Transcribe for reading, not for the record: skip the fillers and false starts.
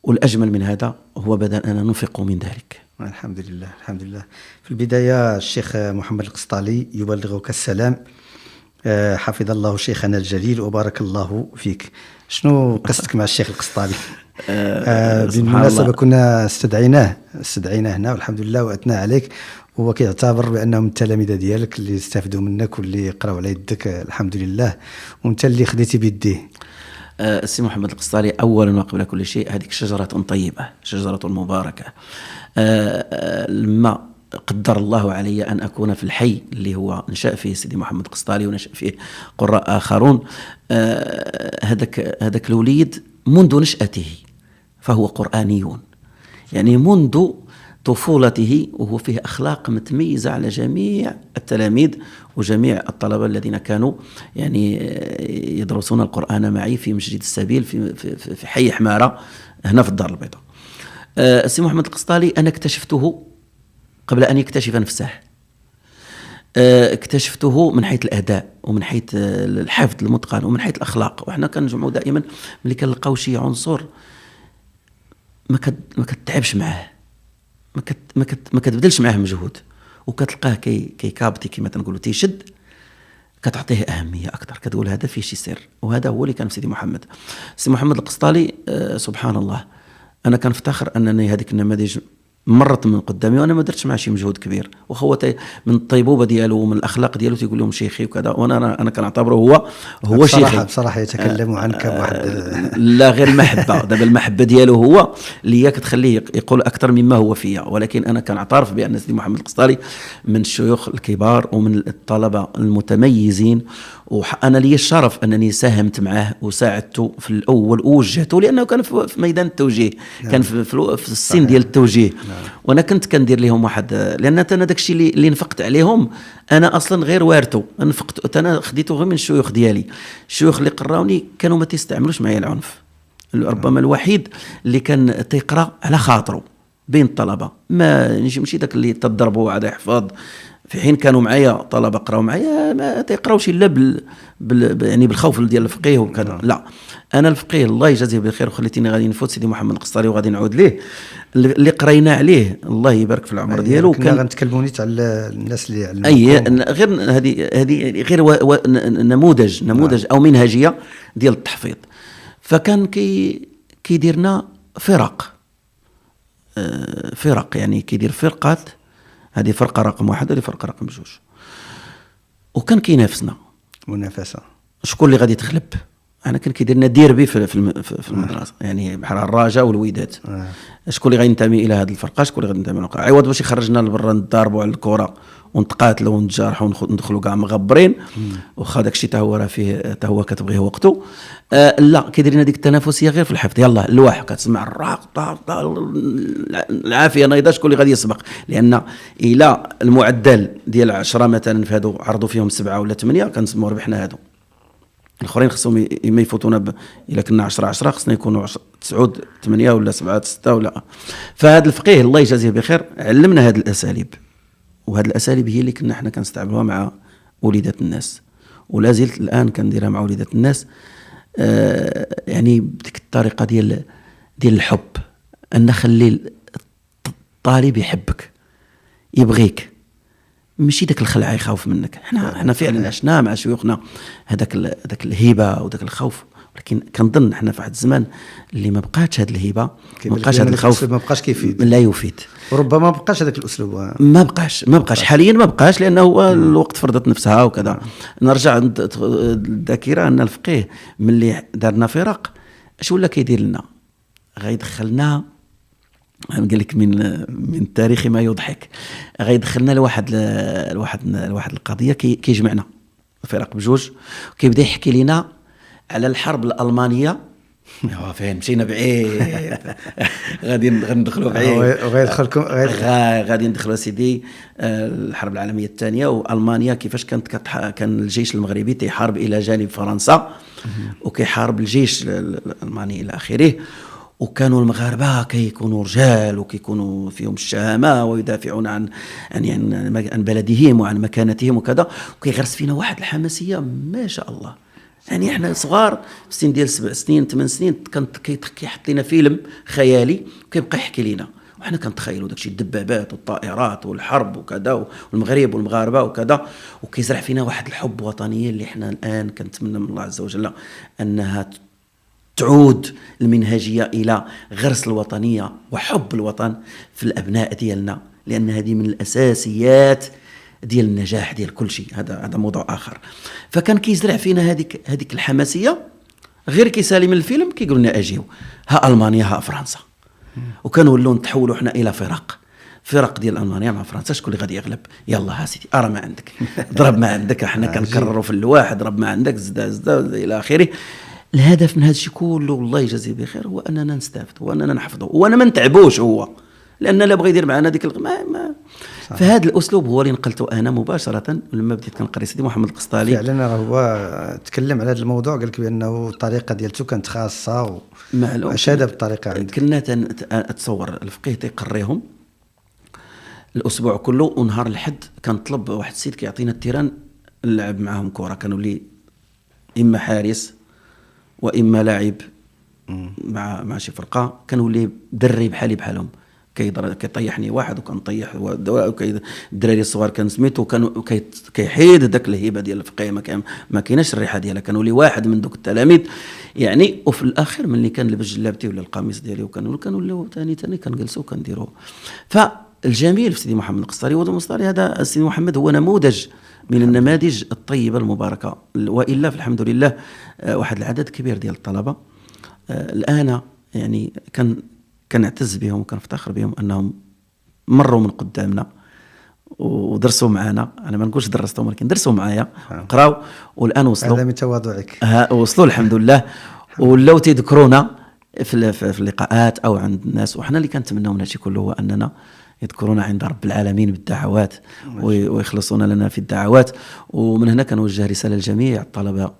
والأجمل من هذا هو بدأنا ننفق من ذلك. الحمد لله الحمد لله. في البداية الشيخ محمد القسطالي يبلغك السلام، حفظ الله شيخنا الجليل وبارك الله فيك. شنو قصتك مع الشيخ القسطالي؟ بالمناسبة كنا استدعيناه هنا والحمد لله وأثنى عليك، هو كيعتبر بأنهم التلاميذ ديالك اللي استفدوا منك واللي قراوا على يدك الحمد لله، وانت اللي خديتي بيديه. السي محمد القسطالي أولا وقبل كل شيء هذه شجرة طيبة، شجرة مباركة. لما قدر الله علي أن أكون في الحي اللي هو نشأ فيه سيدي محمد القسطالي ونشأ فيه قراء آخرون، هذاك الوليد منذ نشأته فهو قرآنيون، يعني منذ طفولته وهو فيه أخلاق متميزة على جميع التلاميذ وجميع الطلبة الذين كانوا يعني يدرسون القرآن معي في مسجد السبيل في حي حمارة هنا في الدار البيضاء. السي محمد القسطالي أنا اكتشفته قبل أن يكتشف نفسه، اكتشفته من حيث الأداء ومن حيث الحفظ المتقن ومن حيث الأخلاق. وإحنا كنجمعوا دائما ملي كنلقاو شي عنصر ما كتعبش معاه، ما كتبذلش معاه مجهود، وكتلقاه كيكابتي كما تنقولوا تيشد، كتعطيه أهمية أكثر، كتقول هذا فيه شي سر. وهذا هو اللي كان في سيدي محمد. سيدي محمد القسطالي سبحان الله، أنا كنفتخر أنني هذيك النماذج مرت من قدامي وانا ما درتش معاه شي مجهود كبير، وهو من الطيبوبه ديالو ومن الاخلاق ديالو تيقول لهم شيخي وكذا، وانا كنعتبره هو شيخي بصراحه يتكلم عنك بواحد لا غير المحبه. دابا المحبه ديالو هو اللي كتخليه يقول اكثر مما هو فيا، ولكن انا كنعترف بان سيدي محمد القسطالي من الشيوخ الكبار ومن الطلبه المتميزين، وانا لي الشرف انني ساهمت معه وساعدته في الاول ووجهته، لانه كان في ميدان التوجيه، كان في السن ديال التوجيه، وانا كنت كندير لهم واحد، لان انا داك الشيء اللي نفقت عليهم انا اصلا غير وارثه، نفقت انا خديته غير من الشيوخ ديالي. الشيوخ اللي قراوني كانوا ما تيستعملوش معايا العنف، ربما الوحيد اللي كان تيقرا على خاطره بين الطلبه، ماشي داك اللي تضربوا عاد يحفظ، في حين كانوا معايا طلبه قراو معايا ما تيقراوش الا يعني بالخوف ديال الفقيه وكذا. لا، انا الفقيه الله يجازيه بخير، وخليتيني غادي نفوت سيدي محمد القسطالي وغادي نعود ليه اللي قرينا عليه الله يبارك في العمر ديالو. كنا غنتكلموا نيت على الناس اللي علموكم غير هذه غير نموذج او منهجيه ديال التحفيظ. فكان كيديرنا فرق يعني كيدير فرقات، هذه فرقه رقم 1 وهذه فرقه رقم 2، وكان كينافسنا منافسه شكون اللي غادي تغلب. انا كان كيديرنا ديربي في المدرسه، يعني بحال الرجاء والوداد، شكون اللي غينتمي الى هذه الفرقه، شكون اللي غادي ينتمي للفرقه، عوض باش يخرجنا لبرا نضاربوا على الكره ونتقاتلوا ونتجارحوا وندخلوا كاع مغبرين، واخا داك الشيء حتى هو راه فيه حتى هو كتبغيه وقته. لا، كيدير لنا ديك التنافسيه غير في الحفظ، يلا اللوح كتسمع الراق العافيه نايضه، شكون اللي غادي يسبق، لان الى المعدل ديال 10 مثلا في هادو عرضوا فيهم 7 ولا 8 كنسموا ربحنا هادو، الاخرين خصهم ما يفوتونا الا كنا 10 خصنا يكونوا 9 8 ولا 7 6 ولا. فهذا الفقيه الله يجازيه بخير علمنا هذه الاساليب، وهذه الاساليب هي اللي كنا حنا كنستعملوها مع وليدات الناس، ولا زلت الان كنديرها مع وليدات الناس. يعني بديك الطريقه ديال الحب، ان نخلي الطالب يحبك يبغيك، ماشي داك الخلع يخاف منك. احنا فعلا عشنا مع شيوخنا هذاك الهيبه وداك الخوف، ولكن كنظن احنا في واحد الزمان اللي ما بقاتش هذه الهيبه، ما بقاش هذا الخوف، ما بقاش كيفيد، لا يفيد، وربما ما بقاش هذاك الاسلوب، ما بقاش حاليا، ما بقاش لانه الوقت فرضت نفسها وكذا. نرجع الذاكره ان الفقيه ملي دارنا فرق اش ولا كيدير لنا، غيدخلنا قال لك من التاريخ ما يضحك، غيدخلنا لواحد القضيه كيجمعنا فرق بجوج، وكيبدا يحكي لنا على الحرب الالمانيه. فين مشينا بعيد غادي ندخلوا بعيد، غادي ندخلوا سيدي الحرب العالميه الثانيه، والمانيا كيفاش كان الجيش المغربي تيحارب الى جانب فرنسا وكيحارب الجيش الالماني الى اخره، وكانوا المغاربه كيكونوا رجال وكيكونوا فيهم الشهامه ويدافعون عن بلدهم وعن مكانتهم وكذا، وكيغرس فينا واحد الحماسيه ما شاء الله. يعني احنا صغار في سن ديال 7 سنين 8 سنين كان كيحط لنا فيلم خيالي وكيبقى يحكي لنا، وحنا كنتخيلوا داكشي الدبابات والطائرات والحرب وكذا والمغرب والمغاربه وكذا، وكيزرع فينا واحد الحب وطني اللي احنا الان كنتمنى من الله عز وجل انها تعود المنهجيه الى غرس الوطنيه وحب الوطن في الابناء ديالنا، لان هذه من الاساسيات ديال النجاح ديال كل شيء. هذا موضوع اخر. فكان كيزرع فينا هذيك الحماسيه، غير كيسالي من الفيلم كيقول لنا اجيو ها المانيا ها فرنسا، وكانوا نتحولوا حنا الى فرق ديال المانيا مع فرنسا، شكون اللي غادي يغلب؟ يلا ها سيدي ارى ما عندك، ضرب ما عندك، حنا كنكرروا في اللواح، ضرب ما عندك، زدا الى اخره. الهدف من هذا الشيء كله والله يجازيه بخير هو اننا نستافدوا واننا نحفظوا وانا ما نتعبوش هو، لان لا بغى يدير معنا ديك ما فهذا الاسلوب هو اللي نقلته انا مباشره لما بديت كنقري سيدي محمد القسطالي. فعلا هو تكلم على هذا الموضوع، قال لك بانه الطريقه ديالته كانت خاصه واشاد بالطريقه عندك. كنا اتصور الفقيه تيقريهم الاسبوع كله، ونهار الحد كنطلب واحد السيد كيعطينا التيران نلعب معاهم كره، كانوا لي اما حارس واما لاعب مع شي فرقه، كانوا لي دري بحالهم، كيطيحني واحد وكنطيح الدراري الصغار كان سميتو، كانوا كيحيد داك الهيبه ديال الفقيه، ما كايناش الريحه ديالها، كانوا لي واحد من دوك التلاميذ يعني. وفي الاخر ملي كان لبس جلابتي ولا القميص ديالي وكانوا ثاني كنجلسوا وكنديروا. فالجميل في سيدي محمد القسطالي هذا سيدي محمد هو نموذج من النماذج الطيبه المباركه، والا فالحمد لله واحد العدد كبير ديال الطلبه الان يعني كنعتز بهم وكنفتخر بهم انهم مروا من قدامنا ودرسوا معنا. انا ما نقولش درستهم ولكن درسوا معايا قراو، والان وصلوا، هذا من تواضعك، وصلوا الحمد لله، ولاو تيذكرونا في اللقاءات او عند الناس، وحنا اللي كنتمناو من هادشي كله هو اننا يذكرونا عند رب العالمين بالدعوات ويخلصون لنا في الدعوات. ومن هنا كنوجه رساله لجميع الطلبه